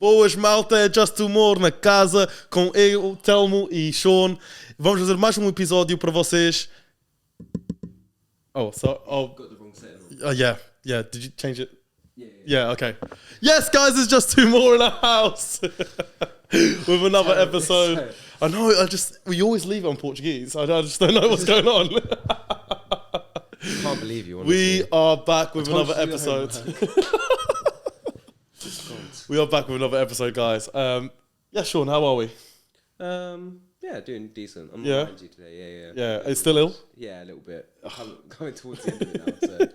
Boas, malta, é Just2More na casa com eu, Telmo e Sean. Vamos fazer mais um episódio para vocês. Oh, Got the wrong setting on. oh yeah. Did you change it? Yeah. Okay. Yes, guys, it's Just2More in the house with another episode. I know. We always leave it on Portuguese. I just don't know what's going on. I can't believe you. Honestly. We are back with another episode. We are back with another episode, guys. Yeah, Sean, how are we? Yeah, doing decent. I'm Yeah. not behind you today. Yeah, are you still ill? Yeah, a little bit. I'm coming towards the end of it now. So.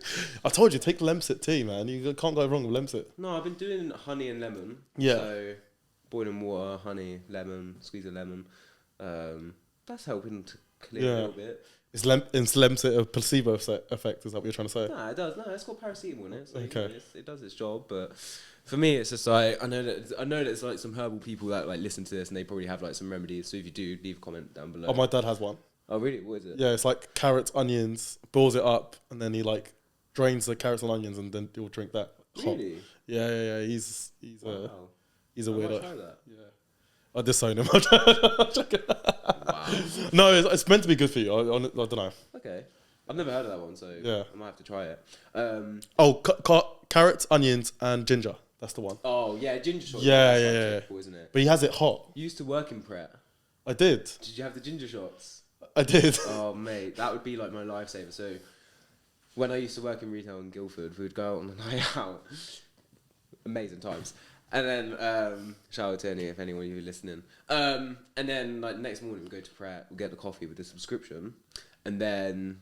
I told you, take Lemsip tea, man. You can't go wrong with Lemsip. No, I've been doing honey and lemon. Yeah. So boiling water, honey, lemon, squeeze of lemon. That's helping to clear a little bit. Is Lemsip a placebo effect? Is that what you're trying to say? Nah, it does. No, it's got paracetamol in it. So Okay. it does its job, but for me, it's just like I know that it's like some herbal people that like listen to this and they probably have like some remedies. So if you do, leave a comment down below. Oh, my dad has one. Oh, really? What is it? Yeah, it's like carrots, onions, boils it up, and then he like drains the carrots and onions, and then he'll drink that. Hot. Really? Yeah. He's a Wow. he's a I might weirdo. try that. Yeah. I disown him. Wow. No, it's meant to be good for you. I don't know. Okay. I've never heard of that one, so Yeah. I might have to try it. Oh, carrots, onions, and ginger. That's the one. Oh, yeah, ginger shots. Yeah. Typical, isn't it? But he has it hot. You used to work in Pret. I did. Did you have the ginger shots? I did. Oh, mate, that would be like my lifesaver. So when I used to work in retail in Guildford, we would go out on a night out. Amazing times. And then, shout out to if anyone of you listening. And then, like, next morning we go to Pret, we'll get the coffee with the subscription. And then,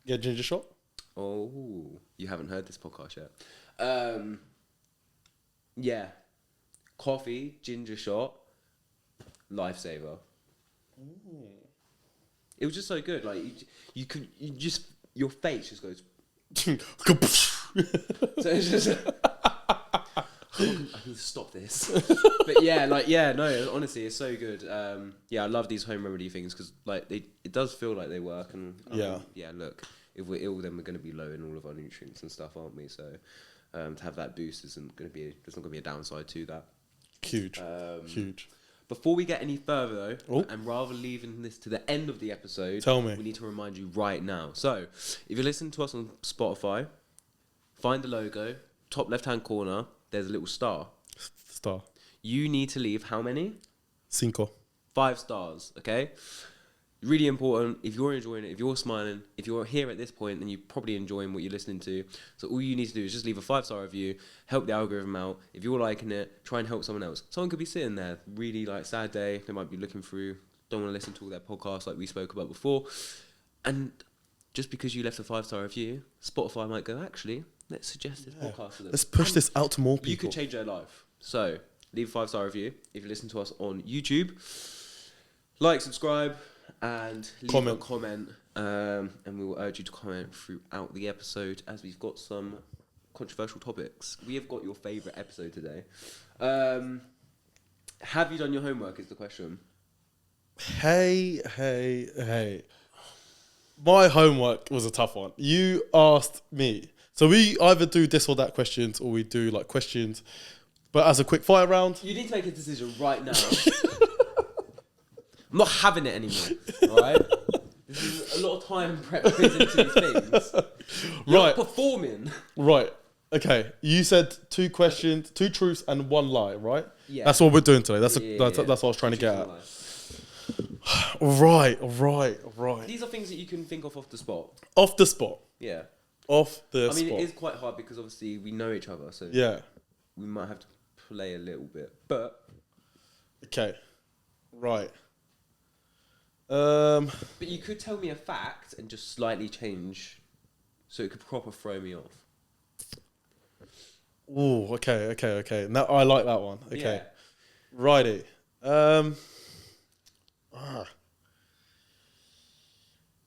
Yeah, ginger shot. oh, you haven't heard this podcast yet. Yeah. Coffee, ginger shot, lifesaver. Ooh. It was just so good. Like, your face just goes. So it's just. I need to stop this. But no, honestly, it's so good. Yeah, I love these home remedy things because like it does feel like they work. And look, if we're ill, then we're going to be low in all of our nutrients and stuff, aren't we? So to have that boost there's not going to be a downside to that. Huge. Before we get any further, though, Oh. and rather leaving this to the end of the episode, Tell me. we need to remind you right now. So, if you're listening to us on Spotify, find the logo, top left-hand corner, there's a little star. Star. You need to leave how many? 5. 5 stars, okay? Really important. If you're enjoying it, if you're smiling, if you're here at this point, then you're probably enjoying what you're listening to. So all you need to do is just leave a 5-star review, help the algorithm out. If you're liking it, try and help someone else. Someone could be sitting there, really like sad day. They might be looking through, don't want to listen to all their podcasts like we spoke about before. And just because you left a 5-star review, Spotify might go, actually, let's suggest this podcast to them. Let's push this out to more people. You could change their life. So leave a 5-star review. If you listen to us on YouTube, like, subscribe, and leave a comment, and we will urge you to comment throughout the episode as we've got some controversial topics. We have got your favourite episode today. Have you done your homework is the question. Hey. My homework was a tough one. You asked me. So we either do this or that questions, or we do like questions. But as a quick fire round. You need to make a decision right now. I'm not having it anymore, alright? This is a lot of time prep goes into these things. You're Right. performing. Right. Okay. You said 2 questions, 2 truths and 1 lie, right? Yeah. That's what we're doing today. That's Yeah. what I was trying to get at. Life. Right. These are things that you can think of off the spot. Off the spot. Yeah. Off the I mean, spot. it is quite hard because obviously we know each other, so Yeah. we might have to play a little bit. But Okay. Right. but you could tell me a fact and just slightly change, so it could proper throw me off. Ooh, okay. Now I like that one. Okay. Yeah. Righty.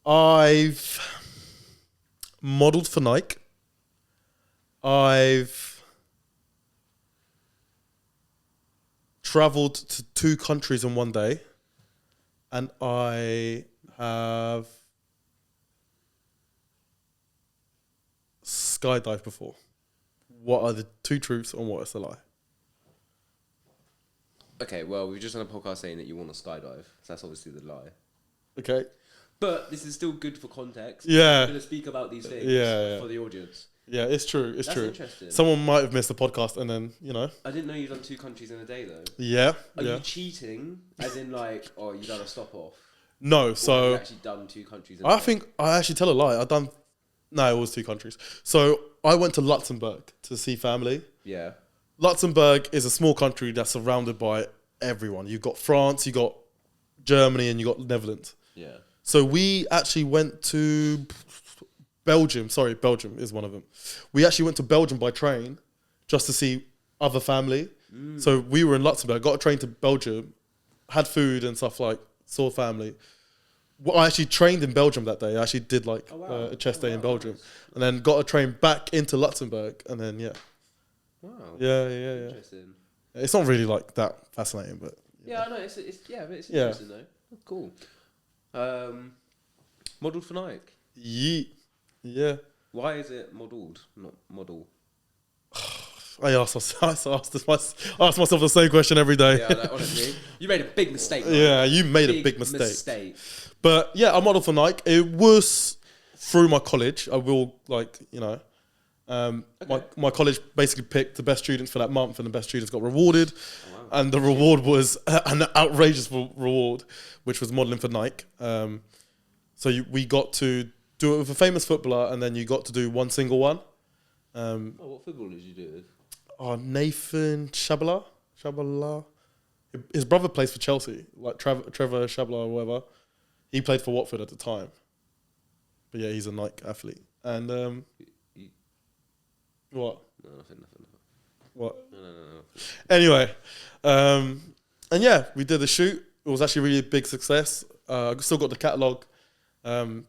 I've modelled for Nike. I've travelled to 2 countries in one day. And I have skydived before. what are the two truths and what is the lie? Okay, well, we've just done a podcast saying that you want to skydive. So that's obviously the lie. Okay. But this is still good for context. Yeah. I'm going to speak about these things for the audience. Yeah, it's true. It's That's true. Interesting. Someone might have missed the podcast and then, you know. I didn't know you'd done 2 countries in a day, though. Yeah. Are you cheating? As in, like, oh, you done a stop off? No, Or so... have you actually done 2 countries in a day? I think I actually tell a lie. No, it was 2 countries. So I went to Luxembourg to see family. Yeah. Luxembourg is a small country that's surrounded by everyone. You've got France, you got Germany, and you got Netherlands. Yeah. So we actually went to Belgium. Sorry, Belgium is one of them. We actually went to Belgium by train just to see other family. So we were in Luxembourg, got a train to Belgium, had food and stuff, like saw family. Well, I actually trained in Belgium that day. I actually did like a chest day in Belgium, and then got a train back into Luxembourg, and then Wow. Yeah. Interesting. It's not really like that fascinating, but Yeah, I know. It's interesting though. Oh, cool. Modelled for Nike. Yeah. Why is it modelled, not model? I ask myself the same question every day. Yeah, like, honestly, you made a big mistake. Man. Yeah, you made a big mistake. But yeah, I modelled for Nike. It was through my college. I will my college basically picked the best students for that month, and the best students got rewarded. Oh, wow. And the reward was an outrageous reward, which was modelling for Nike. So we got to do it with a famous footballer, and then you got to do one single one. What football did you do with? Nathan Shabala. His brother plays for Chelsea, like Trevor Shabala or whatever. He played for Watford at the time. But yeah, he's a Nike athlete. And what? No, nothing. What? No. Anyway, and yeah, we did the shoot. It was actually really a big success. I still got the catalogue. It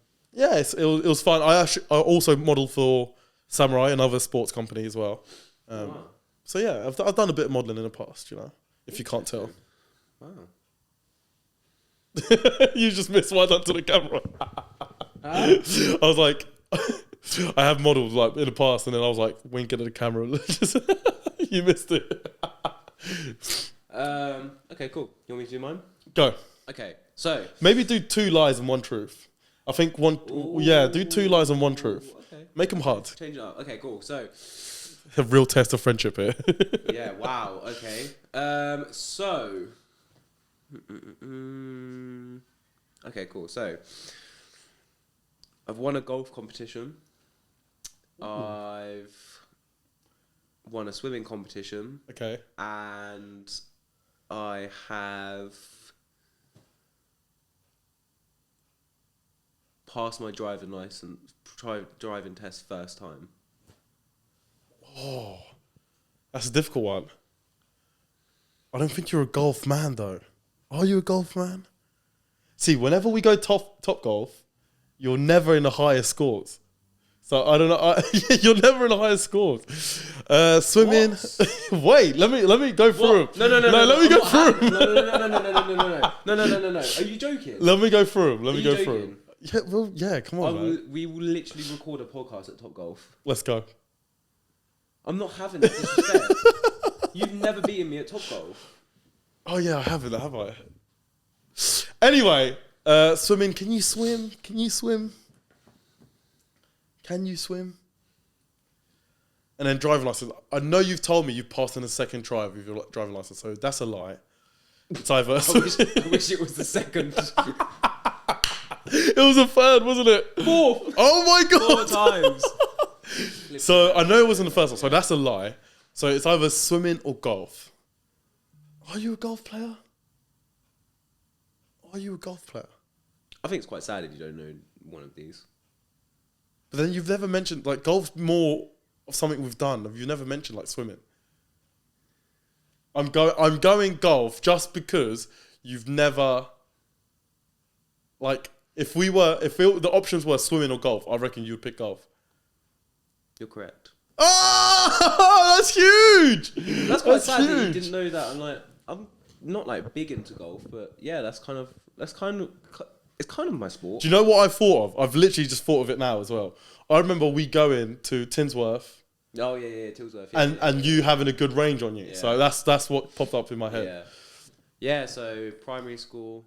was fun. I also modelled for Samurai, another sports company as well. Wow. So yeah, I've done a bit of modelling in the past, you know, if you can't tell. Wow. You just missed what I done to the camera. I was like, I have modelled like in the past, and then I was like winking at the camera. You missed it. Okay, cool. You want me to do mine? Go. Okay, so maybe do 2 lies and 1 truth. I think one. Ooh. Yeah, do 2 lies and 1 truth. Okay. Make them hard. Change it up. Okay, cool. So A real test of friendship here. yeah. Wow. Okay. Okay, cool. So I've won a golf competition. Ooh. I've won a swimming competition. Okay. And I have passed my driving license, driving test first time. Oh, that's a difficult one. I don't think you're a golf man, though. Are you a golf man? See, whenever we go top golf, you're never in the highest scores. So I don't know. You're never in the highest scores. Swimming. Wait, let me go through them. No. Let me go through them. No. Are you joking? Let me go through them. Are you joking? Yeah, well, yeah. Come on, man. We will literally record a podcast at Top Golf. Let's go. I'm not having that disrespect. You've never beaten me at Top Golf. Oh yeah, I haven't, have I? Anyway, swimming. Can you swim? Can you swim? And then driving license. I know you've told me you've passed in the second try with your driving license, so that's a lie. It's either. I wish it was the second. It was a third, wasn't it? 4th. Oh my god! 4 times. So I know it wasn't the first one, so that's a lie. So it's either swimming or golf. Are you a golf player? I think it's quite sad if you don't know one of these. But then you've never mentioned, like, golf's more of something we've done. You've never mentioned, like, swimming. I'm going golf just because you've never, like, if the options were swimming or golf, I reckon you would pick golf. You're correct. Oh, that's huge! That's quite sad that you didn't know that. I'm not like big into golf, but yeah, it's kind of my sport. Do you know what I thought of? I've literally just thought of it now as well. I remember we going to Tinsworth Oh yeah, Tilsworth. And you having a good range on you. Yeah. So that's what popped up in my head. Yeah. So primary school,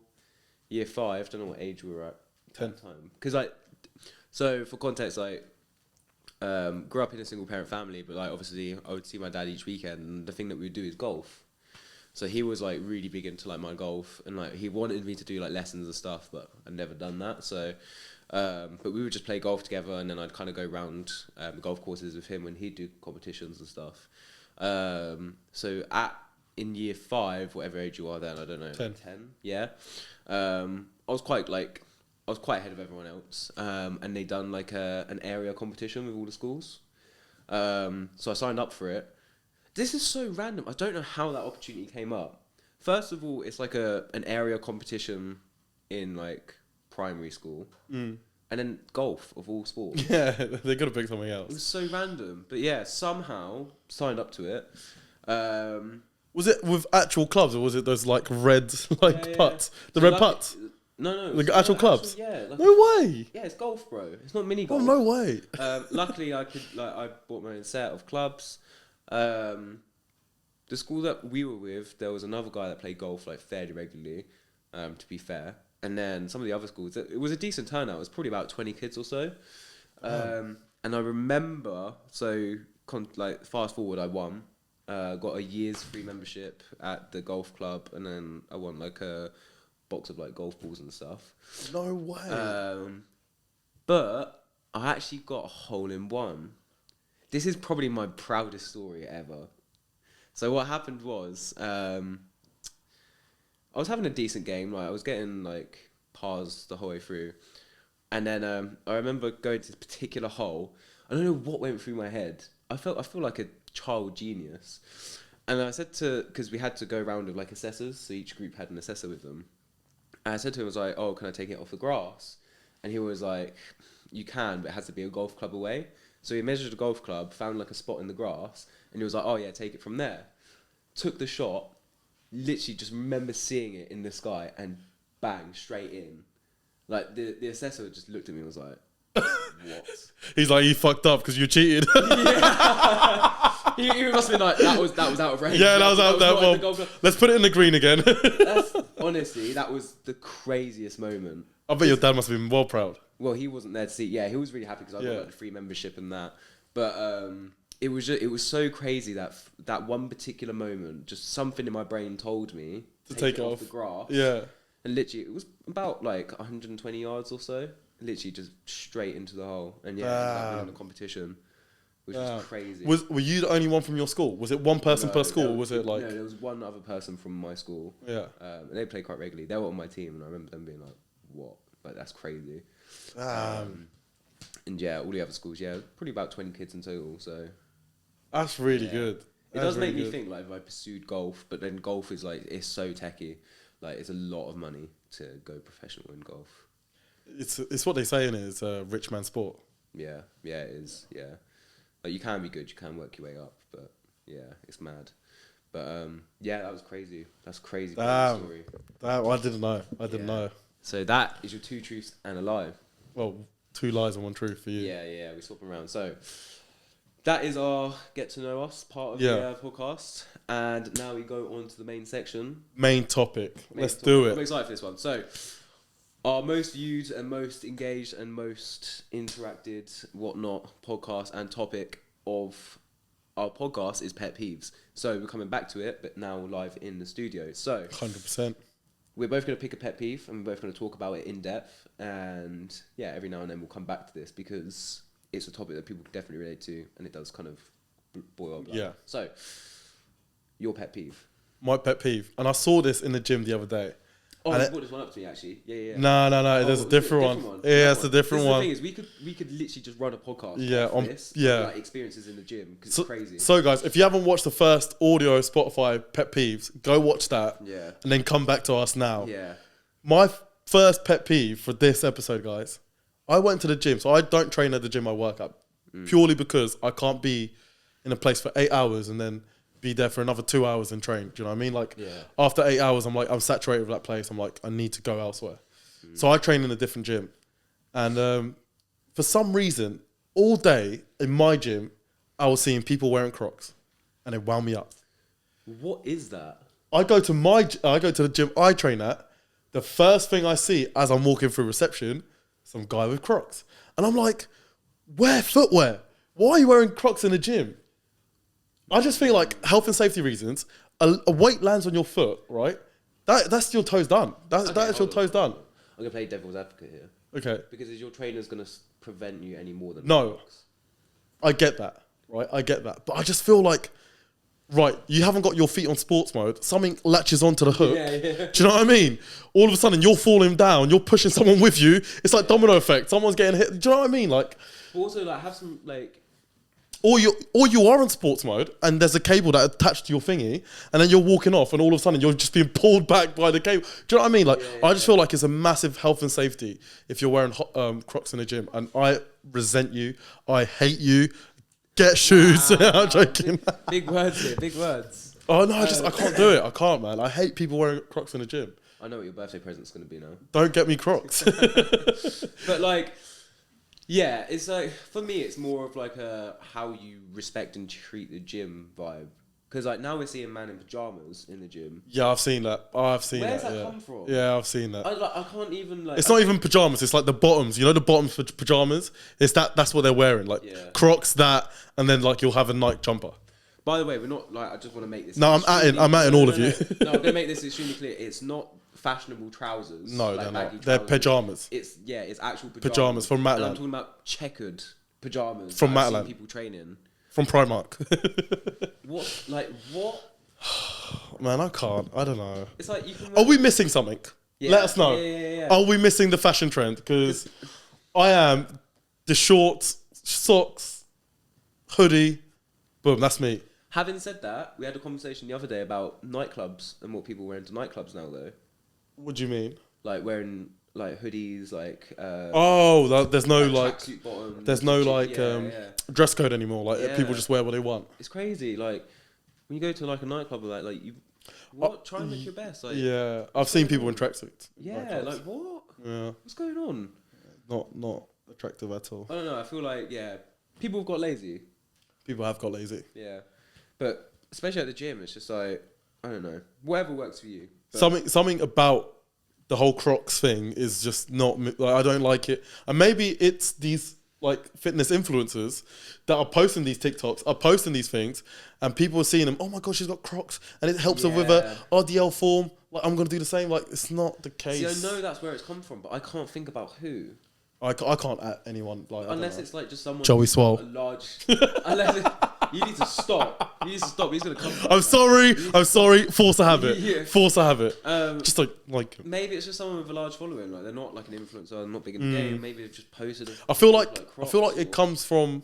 year 5. Don't know what age we were at 10. that time. Because so for context, grew up in a single parent family, but like obviously I would see my dad each weekend, and the thing that we would do is golf. So he was like really big into like my golf, and like he wanted me to do like lessons and stuff, but I'd never done that. So, but we would just play golf together, and then I'd kind of go round golf courses with him when he'd do competitions and stuff. So in year 5, whatever age you are then, I don't know, 10. 10, yeah. I was quite ahead of everyone else, and they done like an area competition with all the schools. So I signed up for it. This is so random. I don't know how that opportunity came up. First of all, it's like an area competition in like primary school, and then golf of all sports. Yeah, they got to pick something else. It was so random, but yeah, somehow signed up to it. Was it with actual clubs, or was it those like red putts? The So red like, putts? No. The actual clubs? Yeah. Like, No way. Yeah, it's golf, bro. It's not mini Oh, golf. no way. Luckily, I bought my own set of clubs. The school that we were with, there was another guy that played golf like fairly regularly, to be fair. And then some of the other schools, it was a decent turnout. It was probably about 20 kids or so. And I remember, fast forward, I won. Got a year's free membership at the golf club, and then I won like a box of like golf balls and stuff. No way. But I actually got a hole in one. This is probably my proudest story ever. So what happened was, I was having a decent game. Like I was getting like pars the whole way through, and then I remember going to this particular hole. I don't know what went through my head. I feel like a child genius, and I said because we had to go around with like assessors, so each group had an assessor with them. And I said to him, I was like, "Oh, can I take it off the grass?" And he was like, "You can, but it has to be a golf club away." So he measured a golf club, found like a spot in the grass, and he was like, "Oh yeah, take it from there." Took the shot, literally just remember seeing it in the sky and bang, straight in. Like the assessor just looked at me and was like, "What?" He's like, "You fucked up because you cheated." Yeah. he must have been like, that was out of range. Yeah, that was out there. Well, let's put it in the green again. Honestly, that was the craziest moment. I bet your dad must have been well proud. Well, he wasn't there to see. Yeah, he was really happy because I got like, the free membership and that. But it was so crazy that one particular moment, just something in my brain told me to take it off the grass. Yeah. And literally, it was about like 120 yards or so. Literally just straight into the hole. And yeah, I ended up winning the competition, which was crazy. Were you the only one from your school? Was it one person per school? Or was it like... No, there was one other person from my school. Yeah. And they played quite regularly. They were on my team, and I remember them being like, "What? Like, that's crazy." And yeah, all the other schools, probably about 20 kids in total, so... That's really good. It does make me think, like, if I pursued golf, but then golf is, like, it's so techy. Like, it's a lot of money to go professional in golf. It's what they say in it, it's a rich man sport. Yeah, it is, yeah. Like, you can be good, you can work your way up, but, yeah, it's mad. But, yeah, that was crazy. That's crazy story. I didn't know. I didn't know. So that is your 2 truths and a lie. Well, 2 lies and 1 truth for you. Yeah, we swap them around. So that is our get to know us part of the podcast. And now we go on to the main section. Main topic. Let's do it. I'm excited for this one. So our most viewed and most engaged and most interacted, whatnot, podcast and topic of our podcast is pet peeves. So we're coming back to it, but now live in the studio. So 100%. We're both going to pick a pet peeve and we're both going to talk about it in depth. And yeah, every now and then we'll come back to this because it's a topic that people can definitely relate to and it does kind of boil up. Yeah. So, your pet peeve. My pet peeve. And I saw this in the gym the other day. Oh, you brought this one up to me actually. Yeah. No. There's a different one. Yeah, it's a different one. The thing is, we could literally just run a podcast. On this, like experiences in the gym because it's crazy. So guys, if you haven't watched the first audio Spotify pet peeves, go watch that. Yeah. And then come back to us now. Yeah. My first pet peeve for this episode, guys. I went to the gym, so I don't train at the gym I work at purely because I can't be in a place for 8 hours and then be there for another 2 hours and train. Do you know what I mean? Like after 8 hours, I'm saturated with that place. I'm like, I need to go elsewhere. So I train in a different gym. And for some reason, all day in my gym, I was seeing people wearing Crocs, and it wound me up. What is that? I go to the gym I train at. The first thing I see as I'm walking through reception, some guy with Crocs, and I'm like, wear footwear. Why are you wearing Crocs in the gym? I just feel like health and safety reasons. A weight lands on your foot, right? That's your toes done. That is your toes done. I'm gonna play devil's advocate here. Okay. Because is your trainer's gonna prevent you any more than No. Crocs? I get that, right? I get that. But I just feel like, right, you haven't got your feet on sports mode. Something latches onto the hook. Yeah. Do you know what I mean? All of a sudden, you're falling down. You're pushing someone with you. It's like domino effect. Someone's getting hit. Do you know what I mean? Like, but also, like, have some, like... Or you are in sports mode, and there's a cable that attached to your thingy, and then you're walking off, and all of a sudden, you're just being pulled back by the cable. Do you know what I mean? Like, I just feel like it's a massive health and safety if you're wearing Crocs in the gym. And I resent you. I hate you. Get shoes. Wow. I'm joking. Big words here, big words. Oh no, I can't do it. I can't, man. I hate people wearing Crocs in the gym. I know what your birthday present's going to be now. Don't get me Crocs. But like, yeah, it's like, for me, it's more of like a how you respect and treat the gym vibe. Because like now we're seeing man in pajamas in the gym. Yeah, I've seen that. Where's that come from? Yeah, I've seen that. I can't even like. It's not even pajamas. It's like the bottoms. You know the bottoms for pajamas. It's that's what they're wearing. Like Crocs, that, and then like you'll have a Nike jumper. By the way, we're not like. I just want to make this. No, I'm at all of you. No, I'm gonna make this extremely clear. It's not fashionable trousers. No, like they're not. trousers. They're pajamas. It's actual Pajamas from Matland. And I'm talking about checkered pajamas from I've Matland. seen people training. From Primark. What? Man, I can't. I don't know. It's like you can. Are we missing something? Yeah. Let us know. Yeah. Are we missing the fashion trend? Because I am the shorts, socks, hoodie. Boom, that's me. Having said that, we had a conversation the other day about nightclubs and what people wear into nightclubs now, though. What do you mean? Like wearing like hoodies, like. There's no like. Tracksuit bottoms. There's no like dress code anymore. Like people just wear what they want. It's crazy. Like when you go to like a nightclub, like you. Try and make your best. Like, yeah, I've seen people in tracksuits. Yeah, like what? Yeah. What's going on? Not attractive at all. I don't know. I feel like people have got lazy. People have got lazy. Yeah, but especially at the gym, it's just like I don't know. Whatever works for you. Something about the whole Crocs thing is just not. Like, I don't like it, and maybe it's these like fitness influencers that are posting these TikToks, are posting these things, and people are seeing them. Oh my god, she's got Crocs, and it helps her with her RDL form. Like I'm gonna do the same. Like it's not the case. See, I know that's where it's come from, but I can't think about who. I can't at anyone like unless it's like just someone Joey Swole. A large. You need to stop. He's gonna come. I'm sorry. Force a habit. Yeah. Force a habit. Just like. Maybe it's just someone with a large following. Like they're not like an influencer, not big in the game. Maybe they've just posted. I feel like it comes from,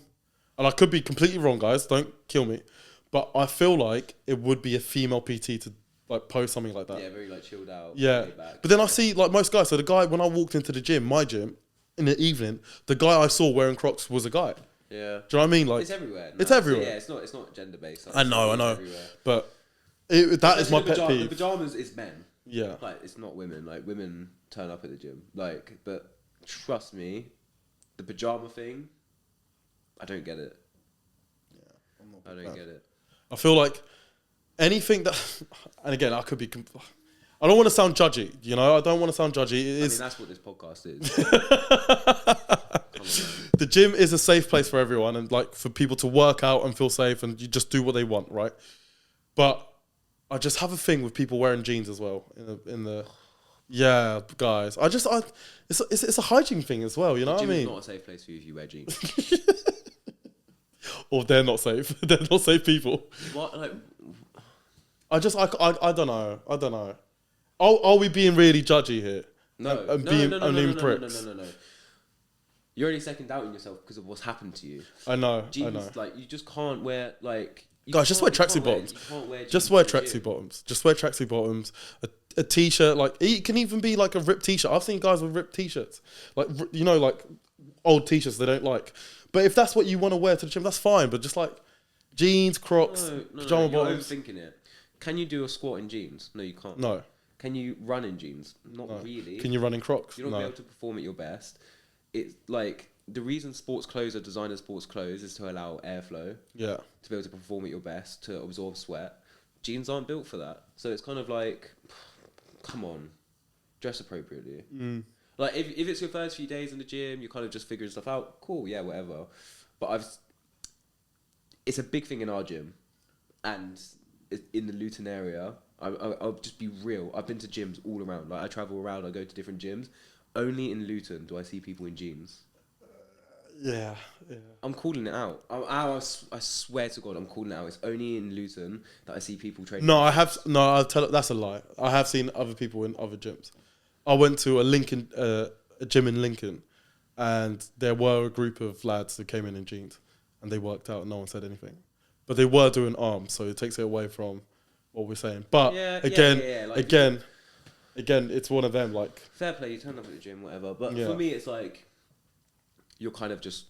and I could be completely wrong, guys. Don't kill me, but I feel like it would be a female PT to like post something like that. Yeah, very like chilled out. Yeah, but then I see like most guys. So the guy when I walked into the gym, my gym, in the evening, the guy I saw wearing Crocs was a guy. Yeah. Do you know what I mean? Like it's everywhere. It's everywhere. Yeah, it's not gender based. I know. But that is my pet peeve. The pajamas is men. Yeah. Like it's not women. Like women turn up at the gym. Like, but trust me, the pajama thing, I don't get it. Yeah. I don't get it. I feel like anything that, and again, I could be. I don't want to sound judgy, you know. I don't want to sound judgy. I mean, that's what this podcast is. The gym is a safe place for everyone, and like for people to work out and feel safe, and you just do what they want, right? But I just have a thing with people wearing jeans as well. Yeah, guys. It's a hygiene thing as well. You know what I mean? It's not a safe place for you if you wear jeans. Or they're not safe. They're not safe people. What? Like, I don't know. Are we being really judgy here? No. No. You're already second doubting yourself because of what's happened to you. I know. Like you just can't wear like. Guys, just wear tracksuit bottoms. Just wear tracksuit bottoms. Just wear tracksuit bottoms. A t-shirt, like it can even be like a ripped t-shirt. I've seen guys with ripped t-shirts, like you know, like old t-shirts they don't like. But if that's what you want to wear to the gym, that's fine. But just like jeans, Crocs, pajama bottoms. You're overthinking it. Can you do a squat in jeans? No, you can't. No. Can you run in jeans? Not really. Can you run in Crocs? You're not be able to perform at your best. It's like the reason sports clothes are designed as sports clothes is to allow airflow. Yeah. To be able to perform at your best, to absorb sweat. Jeans aren't built for that. So it's kind of like, come on, dress appropriately. Like if it's your first few days in the gym, you're kind of just figuring stuff out. Cool, yeah, whatever. But it's a big thing in our gym, and in the Luton area. I'll just be real. I've been to gyms all around. Like I travel around. I go to different gyms. Only in Luton do I see people in jeans. Yeah. I'm calling it out. I swear to God, I'm calling it out. It's only in Luton that I see people training. No, I'll tell it. That's a lie. I have seen other people in other gyms. I went to a gym in Lincoln, and there were a group of lads that came in jeans, and they worked out, and no one said anything. But they were doing arms, so it takes it away from what we're saying. But again, it's one of them. Like fair play, you turn up at the gym, whatever. But for me, it's like you're kind of just.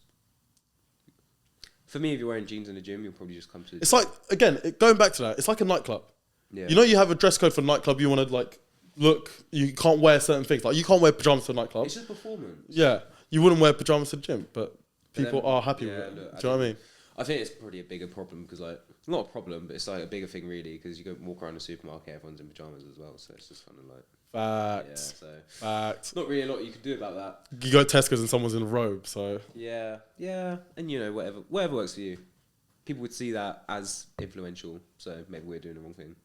For me, if you're wearing jeans in the gym, you'll probably just come to. It's like going back to that. It's like a nightclub. Yeah. You know, you have a dress code for a nightclub. You want to like look. You can't wear certain things. Like you can't wear pajamas to a nightclub. It's just performance. Yeah, you wouldn't wear pajamas to the gym, but people are happy with it. Look, Do you know what I mean? I think it's probably a bigger problem because, like, not a problem, but it's like a bigger thing really because you go walk around the supermarket, everyone's in pajamas as well, so it's just kind of like Facts. Yeah, so Facts. not really a lot you can do about that. You go to Tesco's and someone's in a robe, so Yeah, and you know whatever works for you. People would see that as influential, so maybe we're doing the wrong thing.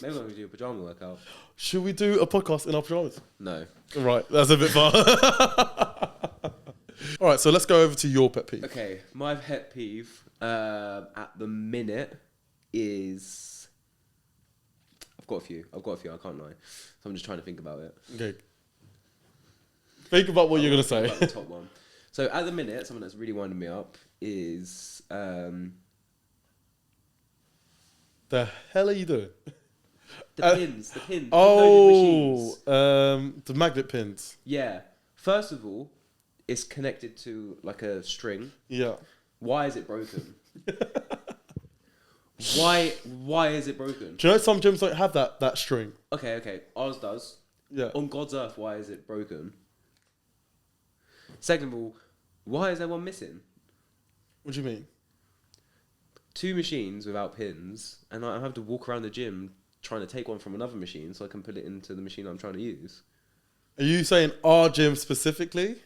Maybe we're going to do a pajama workout. Should we do a podcast in our pajamas? No. Right, that's a bit far. All right, so let's go over to your pet peeve. Okay, my pet peeve at the minute is... I've got a few, I can't lie. So I'm just trying to think about it. Okay. Think about what you're going to say. The top one. So at the minute, something that's really winding me up is... the hell are you doing? The pins. Oh, the magnet pins. Yeah. First of all, it's connected to like a string. Yeah. Why is it broken? Why is it broken? Do you know some gyms don't have that string? Okay. Ours does. Yeah. On God's earth, why is it broken? Second of all, why is there one missing? What do you mean? 2 machines without pins, and I have to walk around the gym trying to take one from another machine so I can put it into the machine I'm trying to use. Are you saying our gym specifically?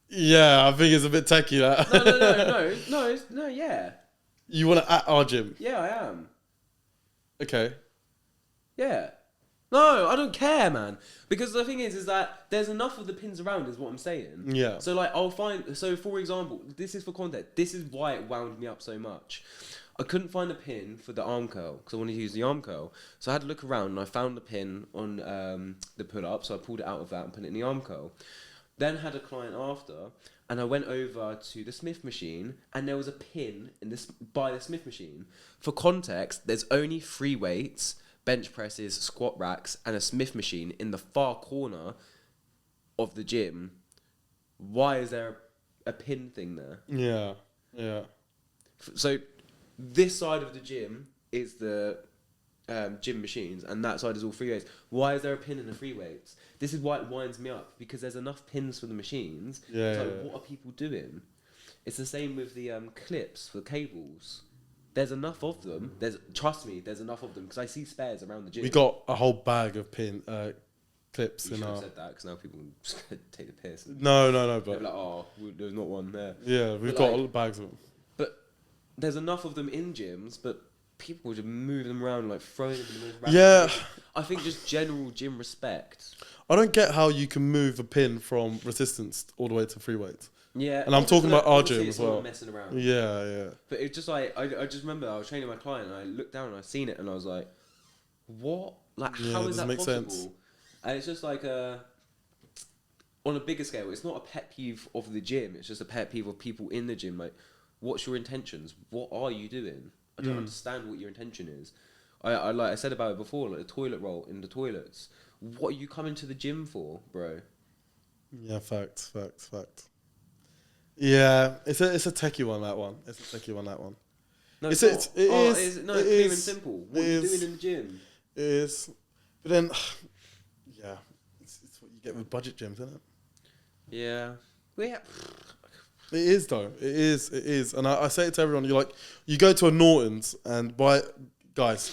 Yeah, I think it's a bit techie, that. No, yeah. You want to at our gym? Yeah, I am. Okay. Yeah. No, I don't care, man. Because the thing is that there's enough of the pins around, is what I'm saying. Yeah. So, like, I'll find... So, for example, this is for context. This is why it wound me up so much. I couldn't find a pin for the arm curl because I wanted to use the arm curl. So, I had to look around and I found the pin on the pull-up. So, I pulled it out of that and put it in the arm curl. Then had a client after, and I went over to the Smith machine, and there was a pin by the Smith machine. For context, there's only 3 weights, bench presses, squat racks, and a Smith machine in the far corner of the gym. Why is there a pin thing there? Yeah. So this side of the gym is the gym machines, and that side is all free weights. Why is there a pin in the free weights? This is why it winds me up, because there's enough pins for the machines. What are people doing? It's the same with the clips for cables. There's enough of them. Trust me, there's enough of them, because I see spares around the gym. We got a whole bag of pin clips you in should our... have said that, because now people just take the piss. No, but... They're like, there's not one there. Yeah, we've got all bags of them. But there's enough of them in gyms, but people just move them around, like throwing them in the most random places. I think just general gym respect. I don't get how you can move a pin from resistance all the way to free weights. Yeah, and I'm talking about our gym as well. Messing around. Yeah. But it's just like I just remember I was training my client and I looked down and I seen it and I was like, what? Like, how is that possible? Sense. And it's just like on a bigger scale, it's not a pet peeve of the gym. It's just a pet peeve of people in the gym. Like, what's your intentions? What are you doing? I don't understand what your intention is. I like I said about it before, like the toilet roll in the toilets. What are you coming to the gym for, bro? Yeah, facts. Yeah, it's a techie one, that one. No, it is clear and simple. What are you doing in the gym? It is. But then, yeah, it's what you get with budget gyms, isn't it? Yeah. Well, yeah. It is though. It is. And I say it to everyone. You go to a Norton's and guys,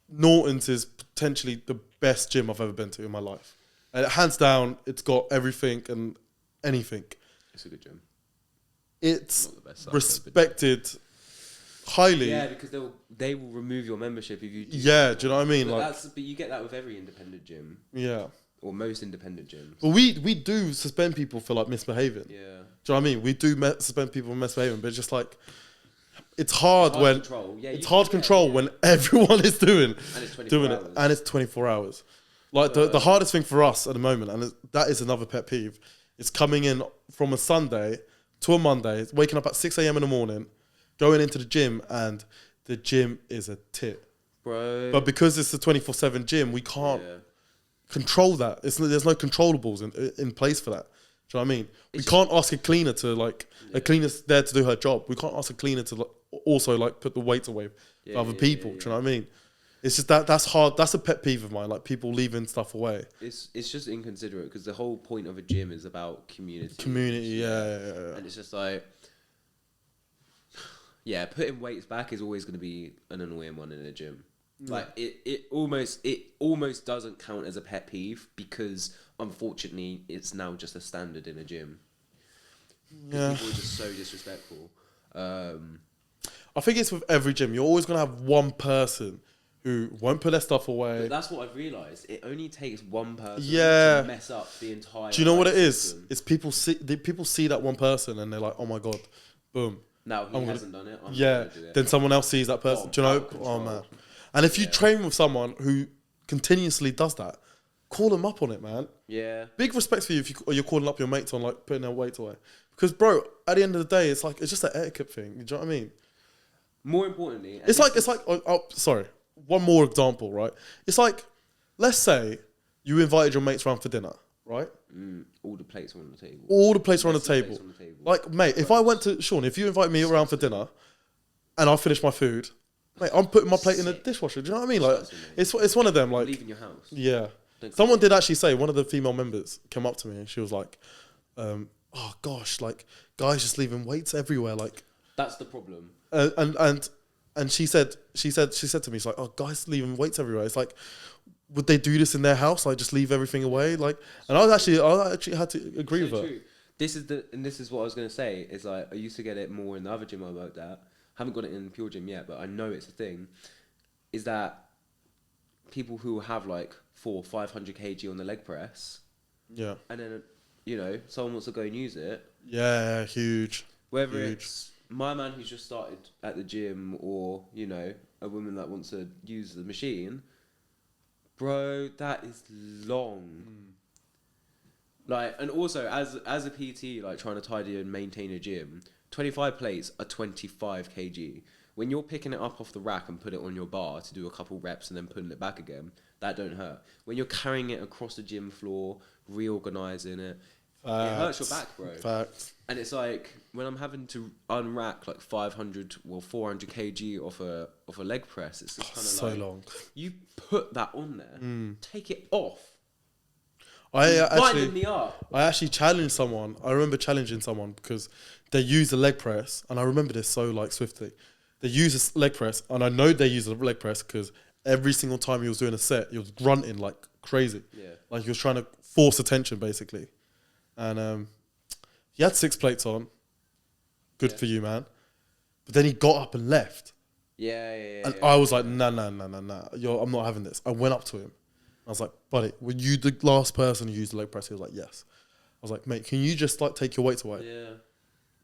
Norton's is potentially the best gym I've ever been to in my life. And hands down, it's got everything and anything. It's a good gym. It's respected highly. Yeah, because they will remove your membership if you do. Yeah, do you know what I mean? But you get that with every independent gym. Yeah. Or most independent gyms. But we do suspend people for like misbehaving. Yeah. Do you know what I mean? We do suspend people for misbehaving, but it's just like it's hard when it's hard to control when everyone is doing it, and it's 24 hours. Like the hardest thing for us at the moment, and that is another pet peeve, is coming in from a Sunday to a Monday, waking up at 6 a.m. in the morning, going into the gym, and the gym is a tit. Bro. But because it's a 24/7 gym, we can't control that. There's no controllables in place for that. Do you know what I mean? We can't ask a cleaner to a cleaner's there to do her job. We can't ask a cleaner to also put the weights away for other people. Do you know what I mean? It's just that's hard. That's a pet peeve of mine. Like people leaving stuff away. It's just inconsiderate because the whole point of a gym is about community. Yeah. And it's just like, putting weights back is always going to be an annoying one in a gym. Like it almost doesn't count as a pet peeve because unfortunately it's now just a standard in a gym. Yeah, people are just so disrespectful. I think it's with every gym. You're always gonna have one person who won't put their stuff away. But that's what I've realised. It only takes one person to mess up the entire. Do you know what it is? It's people see that one person and they're like, oh my god, boom. Now he hasn't done it. Then someone else sees that person. Do you know? Oh man. And if you train with someone who continuously does that, call them up on it, man. Yeah. Big respect for you if you're calling up your mates on putting their weight away. Because bro, at the end of the day, it's just an etiquette thing. Do you know what I mean? More importantly, it's like sorry. One more example, right? It's like, let's say you invited your mates round for dinner, right? All the plates are on the table. All the plates are on the table. Like, mate, if I went to Sean, if you invite me around for dinner, and I finish my food. Mate, I'm putting my plate in the dishwasher. Do you know what I mean? Like, it's one of them. Like, leaving your house. Yeah. Someone did actually say, one of the female members came up to me and she was like, "Oh gosh, like guys just leaving weights everywhere." Like, that's the problem. And she said to me, she's like, "Oh, guys leaving weights everywhere." It's like, would they do this in their house? Like, just leave everything away? Like, and I actually had to agree with her. True. This is what I was gonna say. Is like I used to get it more in the other gym I worked at. Haven't got it in Pure Gym yet, but I know it's a thing. Is that people who have like 400 or 500 kg on the leg press, and then someone wants to go and use it. Yeah, huge. Whether it's my man who's just started at the gym, or a woman that wants to use the machine, bro, that is long. Like, and also as a PT, like trying to tidy and maintain a gym. 25 plates are 25 kg. When you're picking it up off the rack and put it on your bar to do a couple reps and then putting it back again, that don't hurt. When you're carrying it across the gym floor, reorganising it, it hurts your back, bro. Facts. And it's like, when I'm having to unrack like 500 or 400 kg off a leg press, it's just kind of so long. You put that on there, take it off. I actually challenged someone. I remember challenging someone because they use a leg press, and I remember this so swiftly. They use a leg press, and I know they use a leg press because every single time he was doing a set, he was grunting like crazy. Yeah. Like he was trying to force attention, basically. And he had 6 plates on. Good for you, man. But then he got up and left. And I was like, nah. I'm not having this. I went up to him. I was like, buddy, were you the last person who used the leg press? He was like, yes. I was like, mate, can you just take your weights away? Yeah.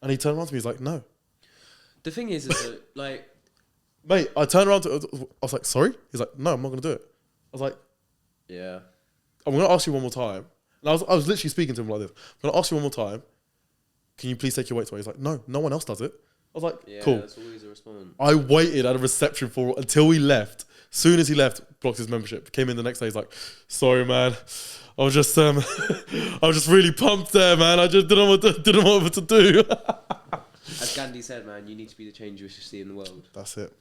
And he turned around to me. He's like, no. The thing is that like, mate, I turned around I was like, sorry? He's like, no, I'm not going to do it. I was like, yeah. I'm going to ask you one more time. And I was literally speaking to him like this. I'm going to ask you one more time. Can you please take your weights away? He's like, no one else does it. I was like, cool. That's always a response. I waited at a reception until he left. Soon as he left, blocked his membership. Came in the next day. He's like, "Sorry, man. I was just, I was just really pumped there, man. I just didn't know what to do." As Gandhi said, man, you need to be the change you wish to see in the world. That's it.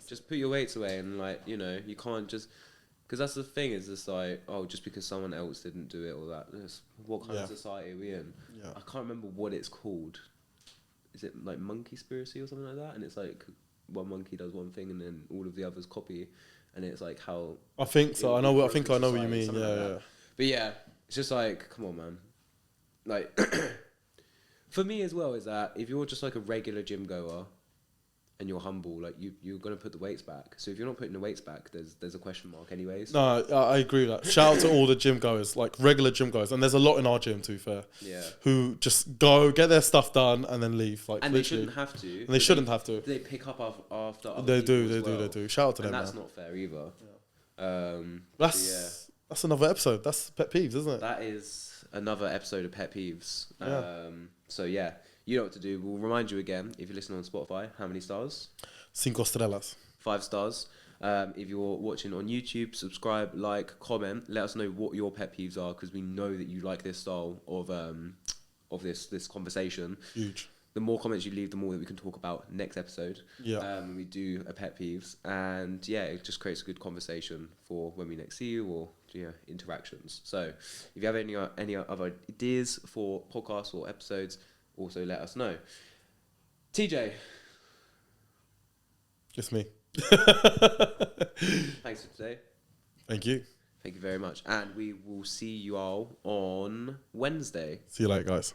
Just put your weights away, and you can't just. Because that's the thing, is it's like, oh, just because someone else didn't do it or that. What kind of society are we in? Yeah. I can't remember what it's called. Is it like monkey spiracy or something like that? And it's like one monkey does one thing and then all of the others copy. And it's like how... I think so. I know what you mean. Yeah, like yeah. But yeah, it's just like, come on, man. Like, for me as well, is that if you're just like a regular gym goer and you're humble, like you're gonna put the weights back. So if you're not putting the weights back, there's a question mark anyways. No, I agree with that. Shout out to all the gym goers, like regular gym goers, and there's a lot in our gym, to be fair. Yeah. Who just go get their stuff done and then leave. Like, and literally. they shouldn't have to. And they shouldn't have to. They pick up after other They people do. as well. They do. Shout out to them. And that's man. not fair either. Yeah. That's another episode. That's pet peeves, isn't it? That is another episode of Pet Peeves. Yeah. So yeah, you know what to do. We'll remind you again, if you're listening on Spotify, how many stars? 5 estrellas. 5 stars. If you're watching on YouTube, subscribe, like, comment. Let us know what your pet peeves are, because we know that you like this style of this conversation. Huge. The more comments you leave, the more that we can talk about next episode. Yeah. We do a pet peeves, and yeah, it just creates a good conversation for when we next see you, or interactions. So if you have any other ideas for podcasts or episodes, also let us know. TJ, Just me. thanks for today. Thank you. Thank you very much, and we will see you all on Wednesday. See you later, guys.